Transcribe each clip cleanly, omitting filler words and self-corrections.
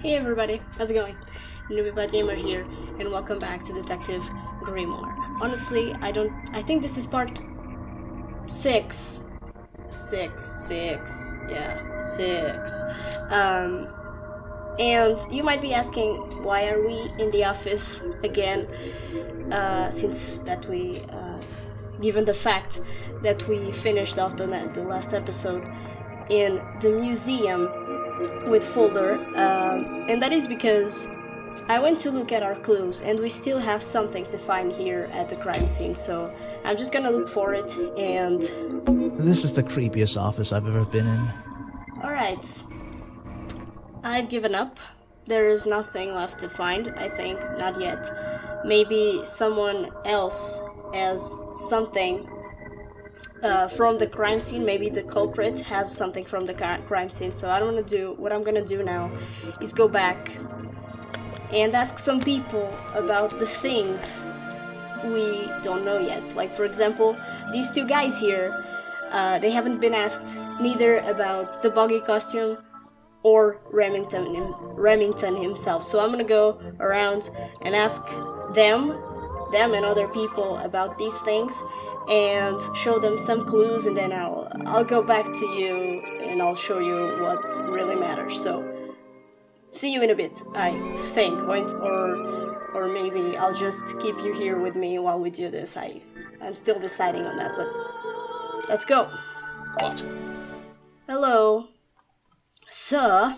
Hey everybody, how's it going? NoobyPlaidGamer here, and welcome back to Detective Grimoire. Honestly, I think this is part 6. 6. Yeah, 6. And you might be asking, why are we in the office again? Since that given the fact that we finished off the last episode in the museum with Folder, and that is because I went to look at our clues and we still have something to find here at the crime scene, so I'm just gonna look for it. And this is the creepiest office I've ever been in. alright, I've given up. There is nothing left to find, I think. Not yet. Maybe someone else has something from the crime scene. Maybe the culprit has something from the crime scene. So what I'm gonna do now is go back and ask some people about the things we don't know yet. Like, for example, these two guys here, they haven't been asked neither about the buggy costume or Remington himself. So I'm gonna go around and ask them and other people about these things and show them some clues, and then I'll go back to you and I'll show you what really matters. So see you in a bit, I think, or maybe I'll just keep you here with me while we do this. I'm still deciding on that, but let's go. What? Hello. Sir,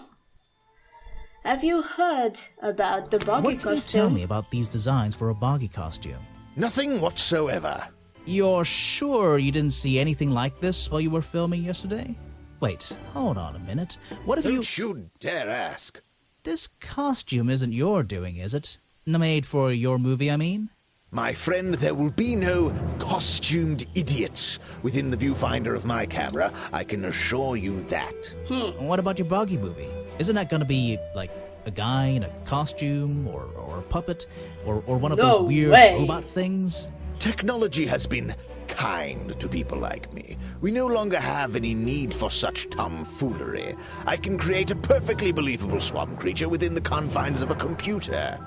have you heard about the buggy What can you tell costume? me about these designs for a boggy costume? Nothing whatsoever. You're sure you didn't see anything like this while you were filming yesterday? Wait, hold on a minute. What if Don't you dare ask. This costume isn't your doing, is it? Made for your movie, I mean? My friend, there will be no costumed idiots within the viewfinder of my camera. I can assure you that. What about your boggy movie? Isn't that gonna be, like, a guy in a costume, or a puppet, or one of No those weird way. robot things? Technology has been kind to people like me. We no longer have any need for such tomfoolery. I can create a perfectly believable swamp creature within the confines of a computer.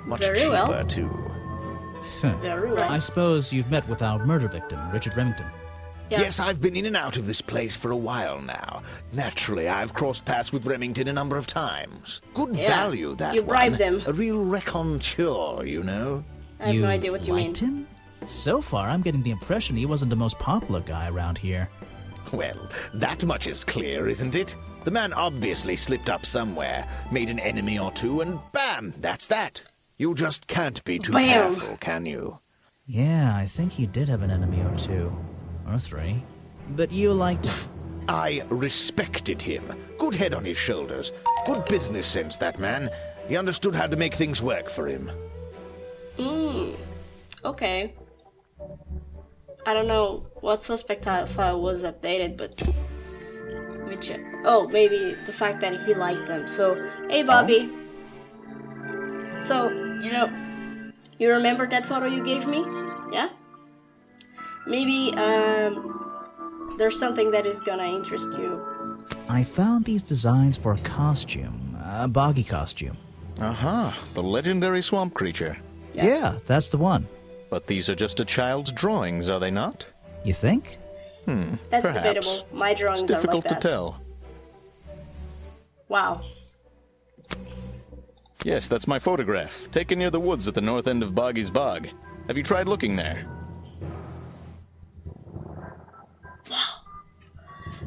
Much Very cheaper, well. too. Very right. I suppose you've met with our murder victim, Richard Remington. Yeah. Yes, I've been in and out of this place for a while now. Naturally, I've crossed paths with Remington a number of times. Good Yeah, value, that you bribed one. him. A real raconteur, you know. I have no idea what you mean. liked him? So far, I'm getting the impression he wasn't the most popular guy around here. Well, that much is clear, isn't it? The man obviously slipped up somewhere, made an enemy or two, and bam, that's that. You just can't be too Bam. careful, can you? Yeah, I think he did have an enemy or two. Or three. But you liked him. I respected him. Good head on his shoulders. Good business sense, that man. He understood how to make things work for him. Okay. I don't know what suspect file was updated, but let me check. Oh, maybe the fact that he liked them. So, hey Bobby. So, you remember that photo you gave me? Yeah? Maybe, there's something that is gonna interest you. I found these designs for a costume. A boggy costume. Aha, the legendary swamp creature. Yeah, that's the one. But these are just a child's drawings, are they not? You think? That's Perhaps. debatable. My drawings It's are like difficult that. to tell. Wow. Yes, that's my photograph, taken near the woods at the north end of Boggy's Bog. Have you tried looking there?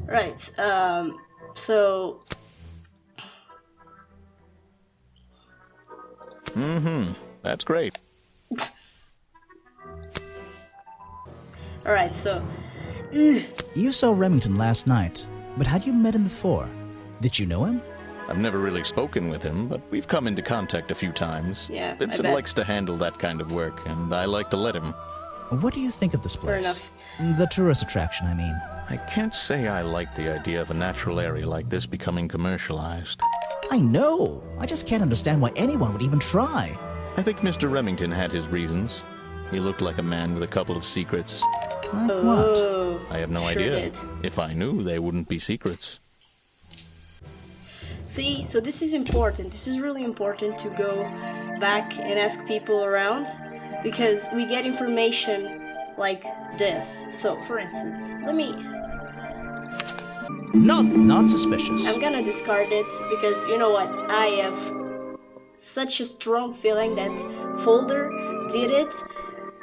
Right, so... That's great. Alright, so... You saw Remington last night, but had you met him before? Did you know him? I've never really spoken with him, but we've come into contact a few times. Yeah, I Vincent bet. likes to handle that kind of work, and I like to let him. What do you think of this Fair place? enough. The tourist attraction, I mean. I can't say I like the idea of a natural area like this becoming commercialized. I know! I just can't understand why anyone would even try. I think Mr. Remington had his reasons. He looked like a man with a couple of secrets. Like what? Oh, I have no sure idea. did. If I knew, they wouldn't be secrets. See, so this is important. This is really important to go back and ask people around, because we get information like this. So, for instance, let me... Not suspicious. I'm gonna discard it because, you know what, I have such a strong feeling that Folder did it,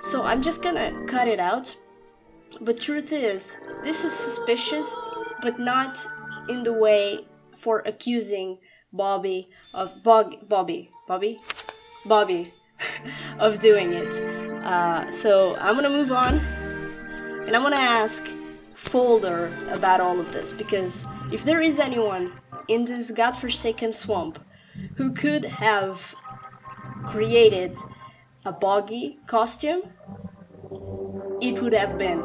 so I'm just gonna cut it out. But truth is, this is suspicious, but not in the way for accusing Bobby of Bobby of doing it. So I'm gonna move on, and I'm gonna ask Folder about all of this, because if there is anyone in this godforsaken swamp who could have created a boggy costume, it would have been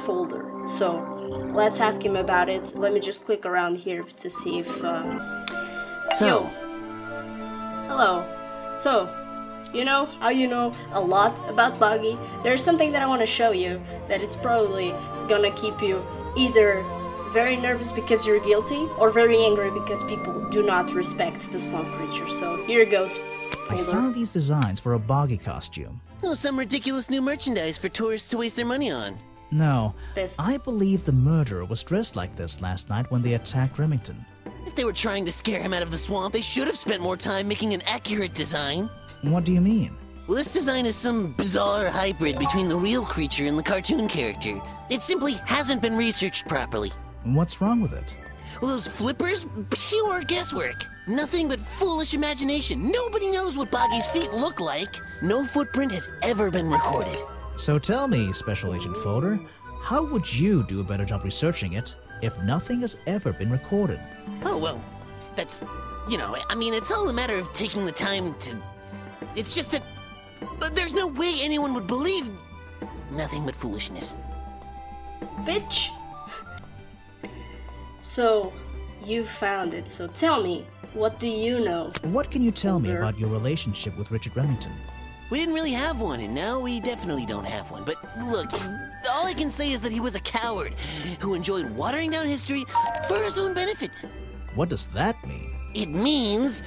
Folder. So let's ask him about it. Let me just click around here to see if Yo. Hello. So, you know how you know a lot about Boggy? There's something that I want to show you that is probably gonna keep you either very nervous because you're guilty or very angry because people do not respect the swamp creature. So here it goes. I found these designs for a boggy costume. Oh, some ridiculous new merchandise for tourists to waste their money on. No, Best. I believe the murderer was dressed like this last night when they attacked Remington. If they were trying to scare him out of the swamp, they should have spent more time making an accurate design. What do you mean? Well, this design is some bizarre hybrid between the real creature and the cartoon character. It simply hasn't been researched properly. What's wrong with it? Well, those flippers? Pure guesswork. Nothing but foolish imagination. Nobody knows what Boggy's feet look like. No footprint has ever been recorded. So tell me, Special Agent Folder, how would you do a better job researching it if nothing has ever been recorded? Oh, well, that's... You know, I mean, it's all a matter of taking the time to... It's just that... There's no way anyone would believe... Nothing but foolishness. Bitch. So, you found it, so tell me, what do you know? What can you tell me Folder? about your relationship with Richard Remington? We didn't really have one, and now we definitely don't have one. But look, all I can say is that he was a coward who enjoyed watering down history for his own benefit. What does that mean? It means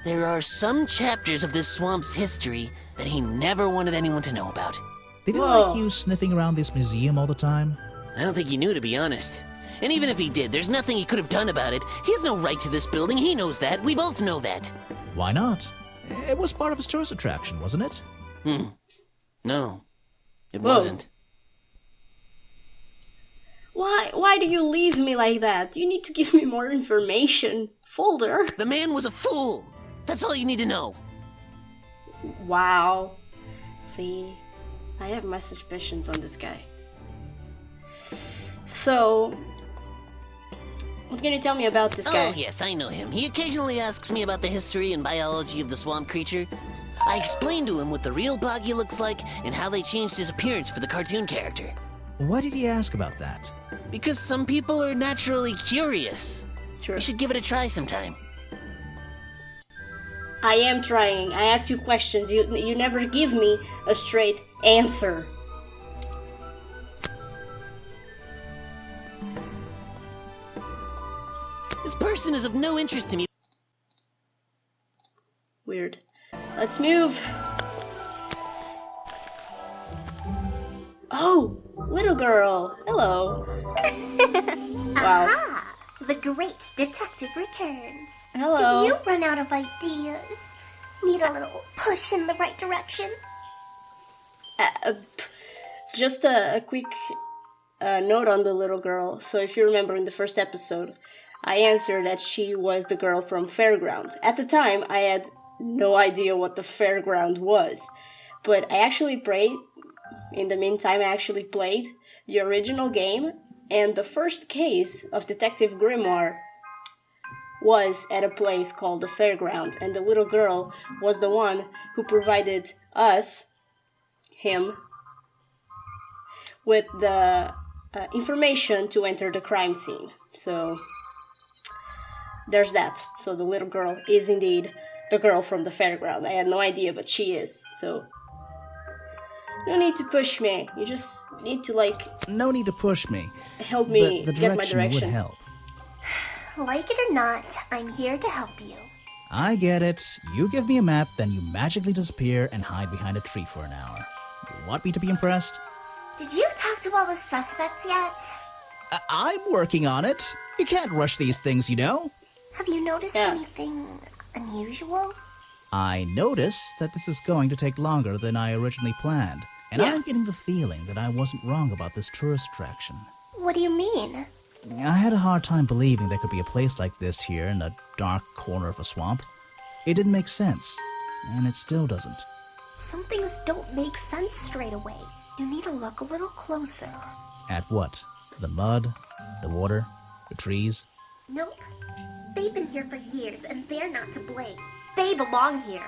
there are some chapters of this swamp's history that he never wanted anyone to know about. Did he Whoa. like you sniffing around this museum all the time? I don't think he knew, to be honest. And even if he did, there's nothing he could have done about it. He has no right to this building. He knows that. We both know that. Why not? It was part of his tourist attraction, wasn't it? No, it Whoa. wasn't. Why do you leave me like that? You need to give me more information. Folder. The man was a fool. That's all you need to know. Wow. See, I have my suspicions on this guy. So, what can you tell me about this guy? Oh, yes, I know him. He occasionally asks me about the history and biology of the swamp creature. I explained to him what the real Boggy looks like and how they changed his appearance for the cartoon character. Why did he ask about that? Because some people are naturally curious. Sure. You should give it a try sometime. I am trying. I ask you questions. You never give me a straight answer. This person is of no interest to me. Weird. Let's move. Oh, little girl. Hello. Wow. Aha! The great detective returns. Hello. Did you run out of ideas? Need a little push in the right direction? Just a quick note on the little girl. So if you remember in the first episode, I answered that she was the girl from Fairground. At the time, I had no idea what the Fairground was. But I actually played, in the meantime, I actually played the original game, and the first case of Detective Grimoire was at a place called the Fairground, and the little girl was the one who provided him, with the information to enter the crime scene. So there's that. So the little girl is indeed the girl from the Fairground. I had no idea, but she is. So no need to push me. You just need to No need to push me. help me The get my direction direction. would help. Like it or not, I'm here to help you. I get it. You give me a map, then you magically disappear and hide behind a tree for an hour. You want me to be impressed? Did you talk to all the suspects yet? I'm working on it. You can't rush these things, you know. Have you noticed anything unusual? I notice that this is going to take longer than I originally planned. And I'm getting the feeling that I wasn't wrong about this tourist attraction. What do you mean? I had a hard time believing there could be a place like this here in a dark corner of a swamp. It didn't make sense, and it still doesn't. Some things don't make sense straight away. You need to look a little closer. At what? The mud? The water? The trees? Nope. They've been here for years, and they're not to blame. They belong here.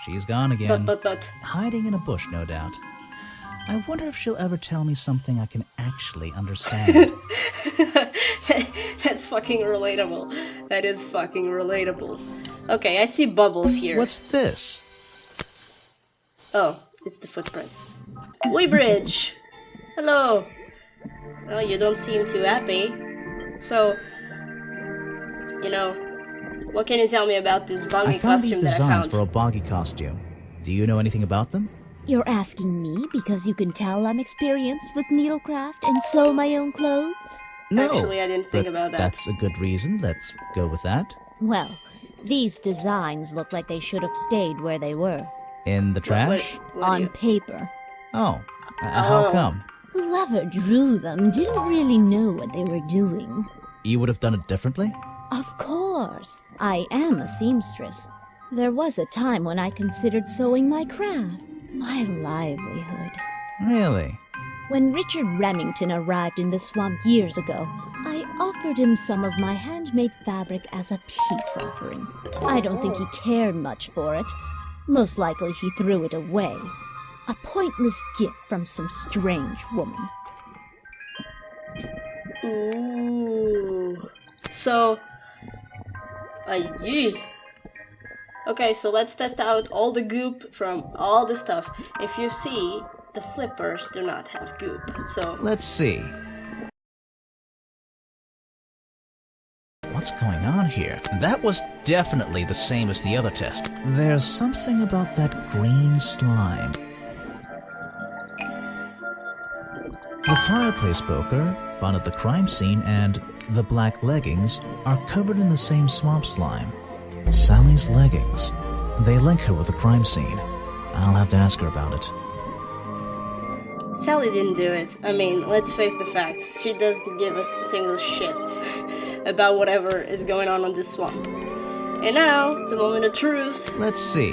She's gone again. But. Hiding in a bush, no doubt. I wonder if she'll ever tell me something I can actually understand. That's fucking relatable. That is fucking relatable. Okay, I see bubbles here. What's this? Oh, it's the footprints. Weybridge! Hello! Oh, you don't seem too happy. So, you know, what can you tell me about this boggy I found these costume that I designs found? for a boggy costume. Do you know anything about them? You're asking me because you can tell I'm experienced with needlecraft and sew my own clothes? No. Actually, I didn't think but about that. That's a good reason. Let's go with that. Well, these designs look like they should have stayed where they were. In the trash? What do On you- paper. Oh. How come? Whoever drew them didn't really know what they were doing. You would have done it differently? Of course. I am a seamstress. There was a time when I considered sewing my craft, my livelihood. Really? When Richard Remington arrived in the swamp years ago, I offered him some of my handmade fabric as a peace offering. I don't think he cared much for it. Most likely he threw it away. A pointless gift from some strange woman. Ooh. So, yee. Okay, so let's test out all the goop from all the stuff. If you see, the flippers do not have goop. So Let's see. What's going on here? That was definitely the same as the other test. There's something about that green slime. The fireplace poker, found at the crime scene, and the black leggings are covered in the same swamp slime. Sally's leggings. They link her with the crime scene. I'll have to ask her about it. Sally didn't do it. I mean, let's face the facts. She doesn't give a single shit about whatever is going on this swamp. And now, the moment of truth. Let's see.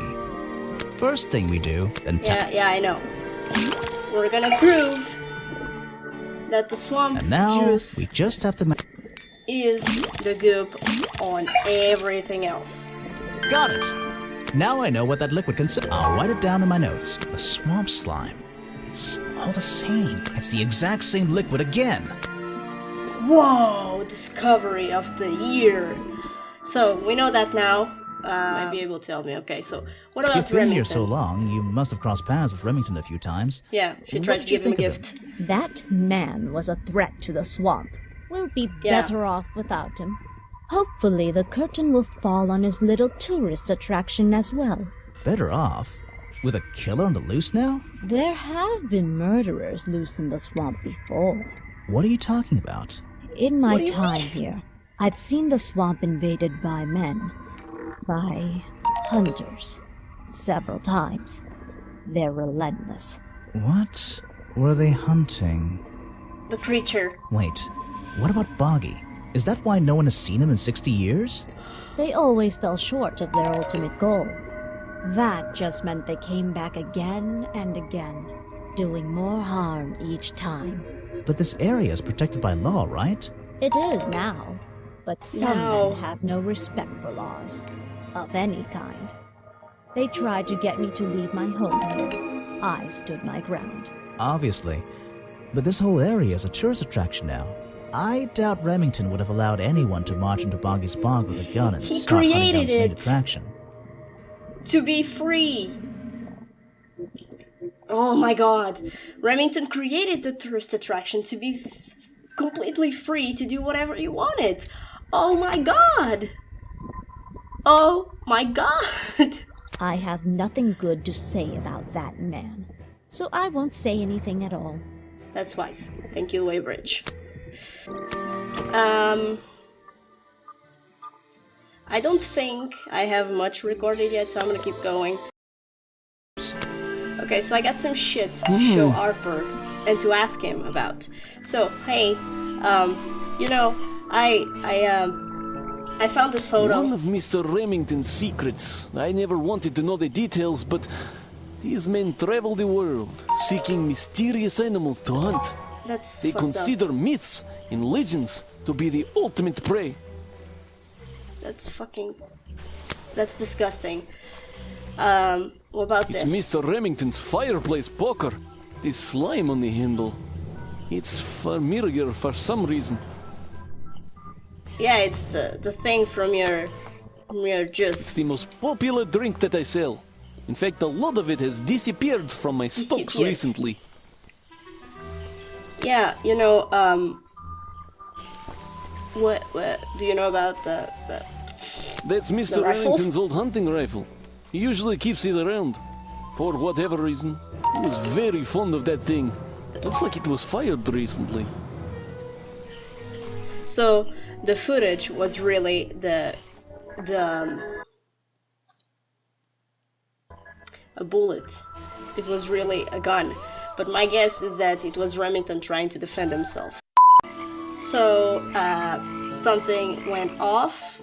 First thing we do, then Yeah, I know. We're gonna prove that the swamp And now, juice we just have to is the goop on everything else. Got it! Now I know what that liquid consists. I'll write it down in my notes. The swamp slime. It's all the same. It's the exact same liquid again. Whoa! Discovery of the year. So, we know that now. Might be able to tell me. Okay, so what about You've been Remington? here so long, you must have crossed paths with Remington a few times. Yeah, she What tried did to you give him a think of gift. That man was a threat to the swamp. We'll be Yeah. better off without him. Hopefully the curtain will fall on his little tourist attraction as well. Better off? With a killer on the loose now? There have been murderers loose in the swamp before. What are you talking about? In my What do you time mean? here, I've seen the swamp invaded by men. By hunters. Several times. They're relentless. What were they hunting? The creature. Wait, what about Boggy? Is that why no one has seen him in 60 years? They always fell short of their ultimate goal. That just meant they came back again and again, doing more harm each time. But this area is protected by law, right? It is now, but some No. men have no respect for laws, of any kind. They tried to get me to leave my home here. I stood my ground. Obviously. But this whole area is a tourist attraction now. I doubt Remington would have allowed anyone to march into Boggy's Bog with a gun and He start hunting down created its main it. attraction. To be free. Oh my god. Remington created the tourist attraction to be completely free to do whatever you wanted. Oh my god! Oh my god! I have nothing good to say about that man, so I won't say anything at all. That's wise. Thank you, Waybridge. I don't think I have much recorded yet, so I'm gonna keep going. Okay, so I got some shit to show Harper and to ask him about. So, hey, you know, I found this photo. One of Mr. Remington's secrets. I never wanted to know the details, but these men travel the world, seeking mysterious animals to hunt. They consider myths and legends to be the ultimate prey. That's disgusting. What about this? It's Mr. Remington's fireplace poker. This slime on the handle. It's familiar for some reason. Yeah, it's the thing from your juice. It's the most popular drink that I sell. In fact, a lot of it has disappeared from my stocks recently. Yeah, you know, what do you know about the That's Mr. Remington's old hunting rifle. He usually keeps it around. For whatever reason. He was very fond of that thing. Looks like it was fired recently. So the footage was really a bullet. It was really a gun. But my guess is that it was Remington trying to defend himself. So something went off.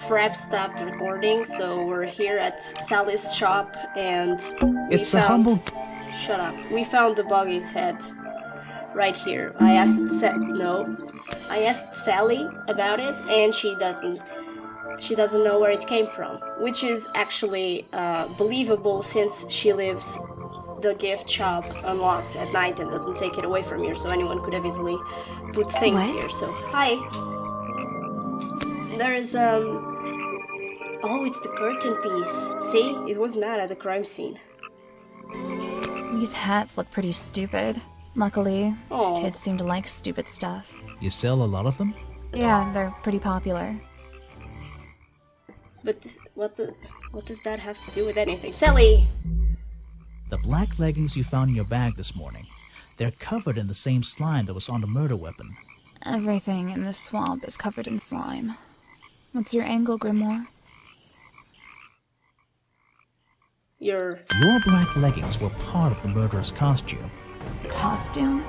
Frap stopped recording, so we're here at Sally's shop, and shut up. We found the buggy's head right here. I asked Sally about it, and she doesn't know where it came from, which is actually believable since she leaves the gift shop unlocked at night and doesn't take it away from here, so anyone could have easily put things here. So hi. There's oh, it's the curtain piece. See, it was not at the crime scene. These hats look pretty stupid. Luckily, kids seem to like stupid stuff. You sell a lot of them? Yeah, they're pretty popular. But what does that have to do with anything? Sally! The black leggings you found in your bag this morning. They're covered in the same slime that was on the murder weapon. Everything in this swamp is covered in slime. What's your angle, Grimoire? Your black leggings were part of the murderer's costume. Costume?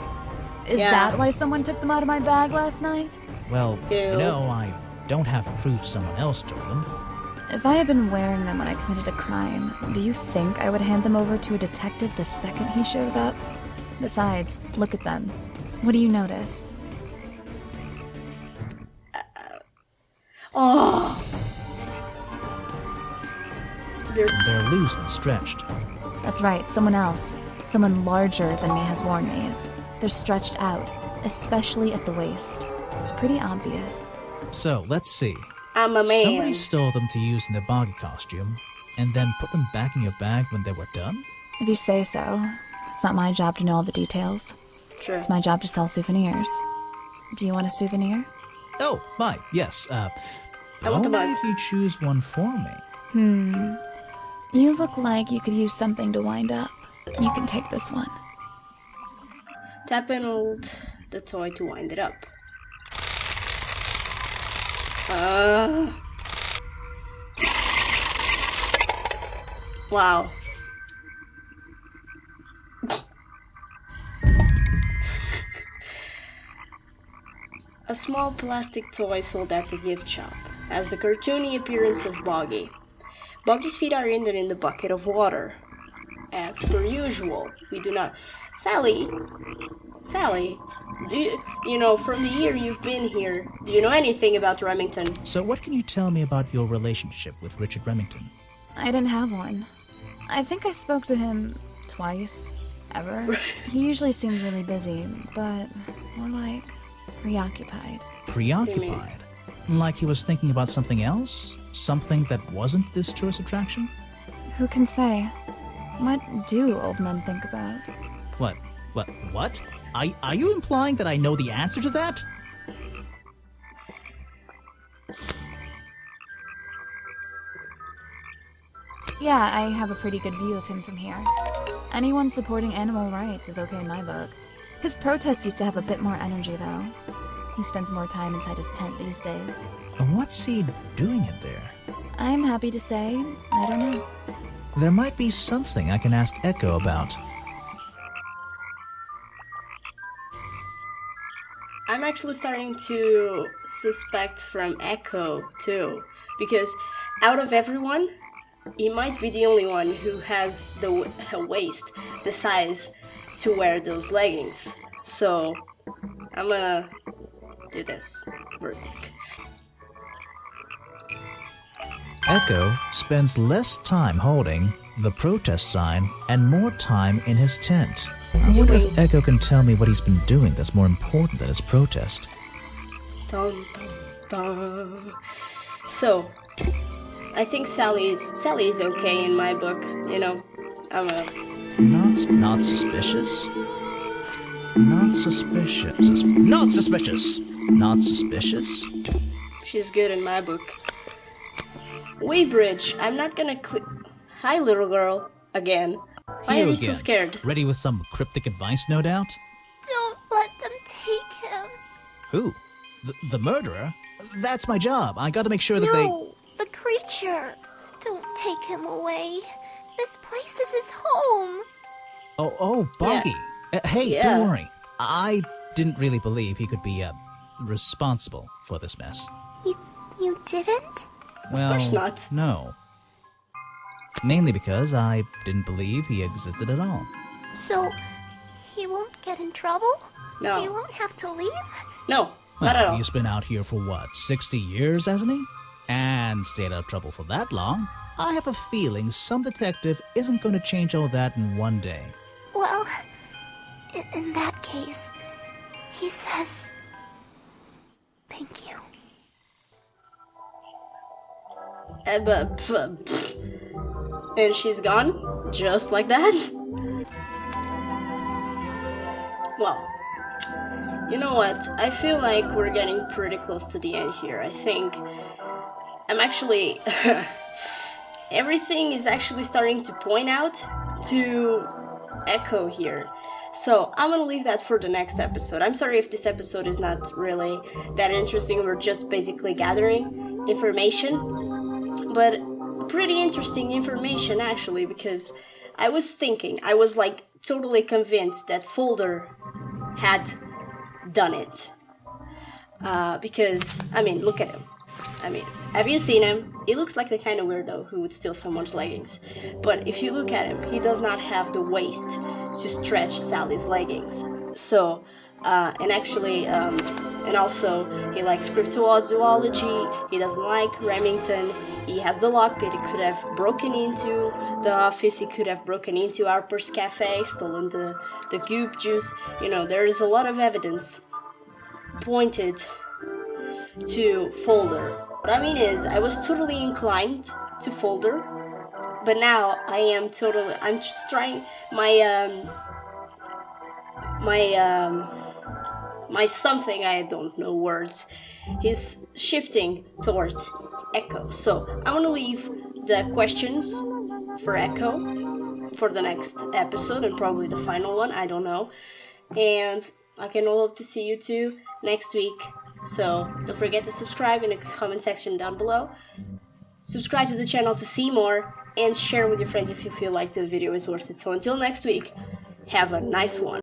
Is that why someone took them out of my bag last night? Well, you know, I don't have proof someone else took them. If I had been wearing them when I committed a crime, do you think I would hand them over to a detective the second he shows up? Besides, look at them. What do you notice? Oh! They're loose and stretched. That's right, someone else. Someone larger than me has worn these. They're stretched out, especially at the waist. It's pretty obvious. So, let's see. I'm a man. Somebody stole them to use in their boggy costume, and then put them back in your bag when they were done? If you say so. It's not my job to know all the details. True. It's my job to sell souvenirs. Do you want a souvenir? Oh, my, yes. I want the only mug. if you choose one for me. You look like you could use something to wind up. You can take this one. Tap and hold the toy to wind it up. Wow. A small plastic toy sold at the gift shop has the cartoony appearance of Boggy. Boggy's feet are in the bucket of water. As per usual, we do not... Sally, do you know, from the year you've been here, do you know anything about Remington? So what can you tell me about your relationship with Richard Remington? I didn't have one. I think I spoke to him twice, ever. He usually seemed really busy, but more like preoccupied. Preoccupied? Like he was thinking about something else? Something that wasn't this tourist attraction? Who can say? What do old men think about? What? Are you implying that I know the answer to that? Yeah, I have a pretty good view of him from here. Anyone supporting animal rights is okay in my book. His protests used to have a bit more energy, though. He spends more time inside his tent these days. What's he doing in there? I'm happy to say, I don't know. There might be something I can ask Echo about. I'm actually starting to suspect from Echo too, because out of everyone, he might be the only one who has the waist, the size to wear those leggings. So I'm gonna do this real quick. Echo spends less time holding the protest sign and more time in his tent. I wonder if Echo can tell me what he's been doing that's more important than his protest. Dun, dun, dun. So, I think Sally is okay in my book, you know. I'm a... Not suspicious? Not suspicious. Not suspicious! Not suspicious? She's good in my book. Weybridge, I'm not gonna Hi, little girl. Again. Why are you so scared? Ready with some cryptic advice, no doubt? Don't let them take him. Who? The murderer? That's my job. I gotta make sure that they... No, the creature. Don't take him away. This place is his home. Oh, Boggy. Yeah. Hey, don't worry. I didn't really believe he could be, responsible for this mess. You didn't? Well, of course not. No. Mainly because I didn't believe he existed at all. So, he won't get in trouble? No. He won't have to leave? No, not at all. He's been out here for what, 60 years, hasn't he? And stayed out of trouble for that long. I have a feeling some detective isn't going to change all that in one day. Well, in that case, he says, thank you. And she's gone? Just like that? Well, you know what? I feel like we're getting pretty close to the end here. I think I'm actually... everything is actually starting to point out to Echo here. So I'm gonna leave that for the next episode. I'm sorry if this episode is not really that interesting. We're just basically gathering information. But pretty interesting information actually, because I was like totally convinced that Folder had done it. Because, I mean, look at him. I mean, have you seen him? He looks like the kind of weirdo who would steal someone's leggings. But if you look at him, he does not have the waist to stretch Sally's leggings. So, and actually, and also, he likes cryptozoology, he doesn't like Remington, he has the lockpick, he could have broken into the office, he could have broken into Harper's Cafe, stolen the goop juice. You know, there is a lot of evidence pointed to Folder. What I mean is, I was totally inclined to Folder, but now I'm just trying my something, I don't know words, is shifting towards Echo. So I'm gonna leave the questions for Echo for the next episode and probably the final one, I don't know. And I can hope to see you two next week. So don't forget to subscribe in the comment section down below. Subscribe to the channel to see more, and share with your friends if you feel like the video is worth it. So until next week, have a nice one.